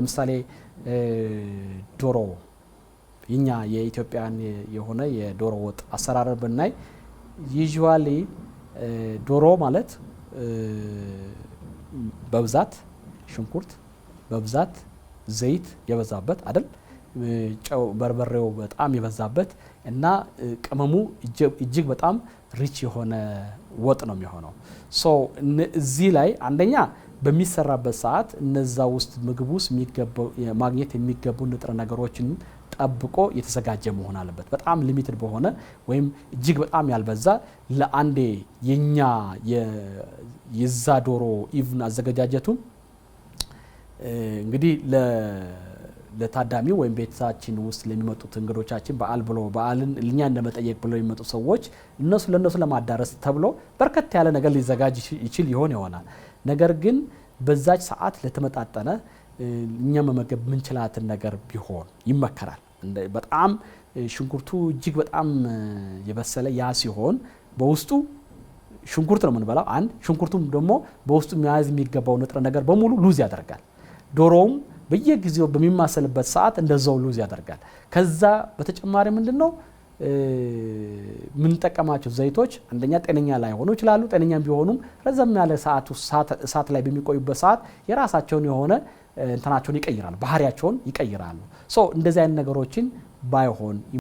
ለምሳሌ ዶሮ የኛ የኢትዮጵያን የሆነ የዶሮ ወጥ አሰራር ብናይ ዩዥዋሊ ዶሮ ማለት በብዛት ሽንኩርት በብዛት ዘይት የበዛበት አይደል ጨው በርበሬው በጣም የበዛበት እና ቅመሙ እጅግ በጣም ሪች የሆነ ወጥ ነው የሚሆነው ሶ እዚህ ላይ አንደኛ በሚሰራበት ሰዓት እነዛ ውስጥ ምግብ ውስጥ ማግኘት የሚገቡ ንጥረ ነገሮችን ጠብቆ የተዘጋጀ መሆን አለበት በጣም ሊሚትድ በሆነ ወይም እጅግ በጣም ያልበዛ ለአንዴ የኛ የዛ ዶሮ ኢቭን አዘገጃጀቱ እንግዲህ ለታዳሚው ወይም ቤታችን ውስጥ ለሚመጡት እንግዶቻችን በዓልን ለኛ እንደመጠየቅ ብለው የሚመጡ ሰዎች ለነሱ ለማዳረስ ተብሎ በርከት ያለ ነገር ሊዘጋጅ ይችል ይሆናል ነገር ግን በዛች ሰዓት ለተመጣጠነ እኛ መመገብ ምንችላትን ነገር ቢሆን ይመከራል በጣም ሽንኩርቱ እጅግ በጣም የበሰለ ያ ሲሆን በውስጡ ሽንኩርት ነው የምንበላው አንድ ሽንኩርቱም ደግሞ በውስጡ መያዝ የሚገባው ንጥረ ነገር በሙሉ ሉዝ ያደርጋል ዶሮውም በየጊዜው በሚማሰልበት ሰዓት እንደዛው ሉዝ ያደርጋል ከዛ በተጨማሪ ምንድነው ምን ተጠቀማቸው ዘይቶች አንደኛ ጤነኛ ላይ ሆኖ ይችላሉ ጤነኛም ቢሆኑም ረዘም ያለ ሰዓት ላይ በሚቆዩበት ሰዓት የራሳቸውን የሆነ እንትናቸውን ይቀይራሉ ባህሪያቸውን ይቀይራሉ ሶ እንደዚህ አይነት ነገሮችን ባይሆን